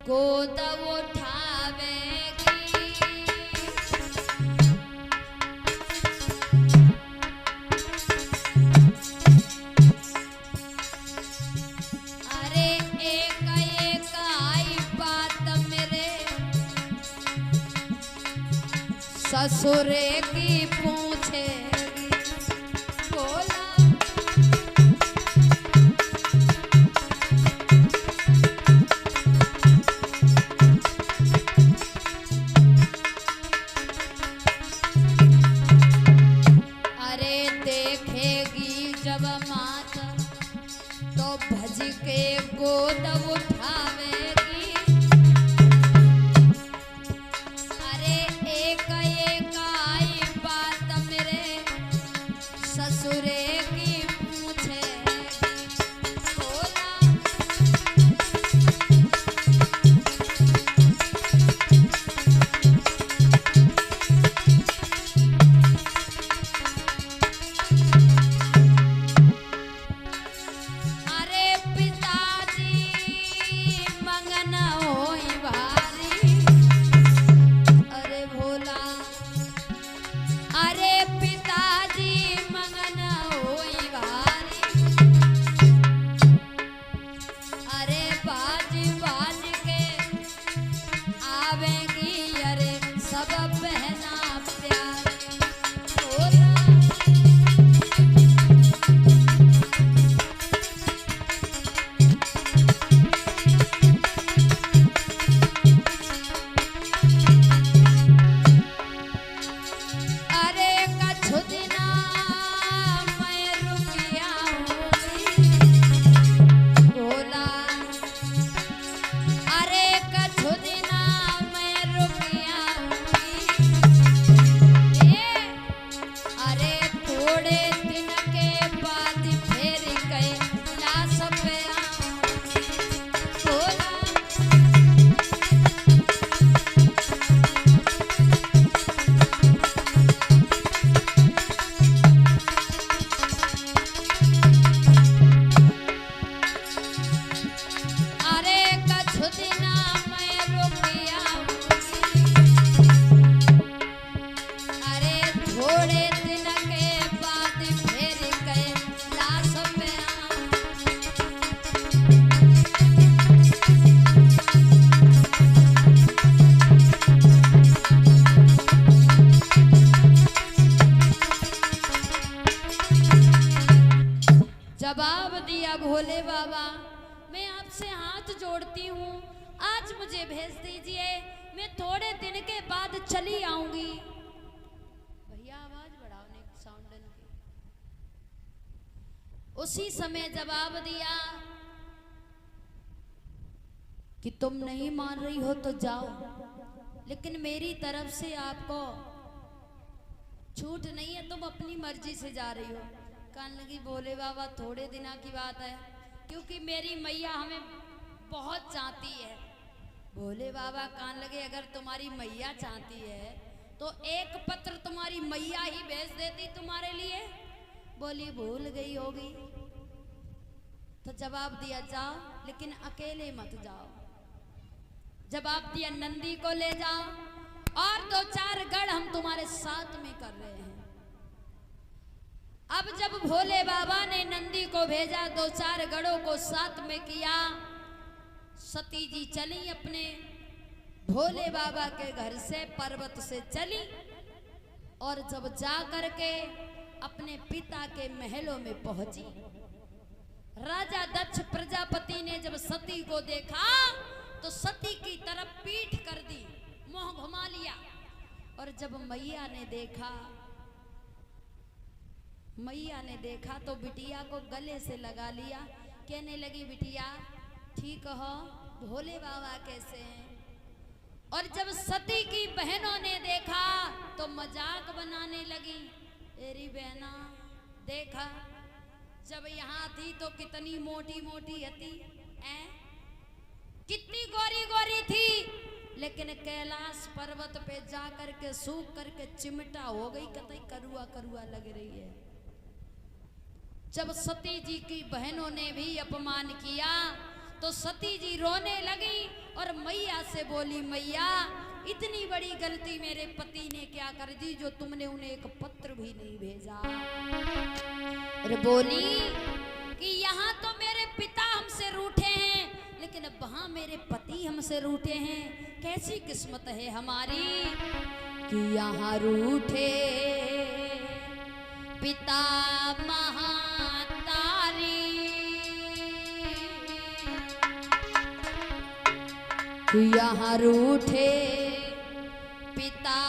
गोद उठावेगी। अरे एक एक आई बात मेरे ससुरे की पूछेगी। बोला भज के गोद उठावेगी। अरे एक एक आई बात मेरे ससुरे की पूछेगी। बोला जवाब दिया भोले बाबा, मैं आपसे हाथ जोड़ती हूँ, आज मुझे भेज दीजिए, मैं थोड़े दिन के बाद चली आऊंगी। भैया आवाज बढ़ाओ ने साउंड की। उसी समय जवाब दिया कि तुम नहीं मान रही हो तो जाओ, लेकिन मेरी तरफ से आपको छूट नहीं है, तुम अपनी मर्जी से जा रही हो। कहने लगी भोले बाबा थोड़े दिना की बात है, क्योंकि मेरी मैया हमें बहुत चाहती है। भोले बाबा कहने लगे अगर तुम्हारी मैया चाहती है तो एक पत्र तुम्हारी मैया ही भेज देती तुम्हारे लिए। बोली भूल गई होगी। तो जवाब दिया जाओ, लेकिन अकेले मत जाओ। जवाब दिया नंदी को ले जाओ और 2-4 गढ़ हम तुम्हारे साथ में कर रहे हैं। अब जब भोले बाबा ने नंदी को भेजा, 2-4 गढ़ों को साथ में किया, सती जी चली अपने भोले बाबा के घर से, पर्वत से चली, और जब जा करके अपने पिता के महलों में पहुंची, राजा दक्ष प्रजापति ने जब सती को देखा तो सती की तरफ पीठ कर दी, मुंह घुमा लिया। और जब मैया ने देखा तो बिटिया को गले से लगा लिया, कहने लगी बिटिया ठीक हो, भोले बाबा कैसे हैं? और जब सती की बहनों ने देखा तो मजाक बनाने लगी, तेरी बहना देखा जब यहाँ थी तो कितनी मोटी मोटी हती, कितनी गोरी गोरी थी, लेकिन कैलाश पर्वत पे जा करके सूख करके चिमटा हो गई, कतई करुआ करुआ लग रही है। जब सती जी की बहनों ने भी अपमान किया तो सती जी रोने लगी और मैया से बोली, मैया इतनी बड़ी गलती मेरे पति ने क्या कर दी जो तुमने उन्हें एक पत्र भी नहीं भेजा। अरे बोली कि यहाँ तो मेरे पिता हमसे रूठे हैं, लेकिन अब वहां मेरे पति हमसे रूठे हैं। कैसी किस्मत है हमारी कि यहाँ रूठे पिता महातारी, कि यहाँ रूठे पिता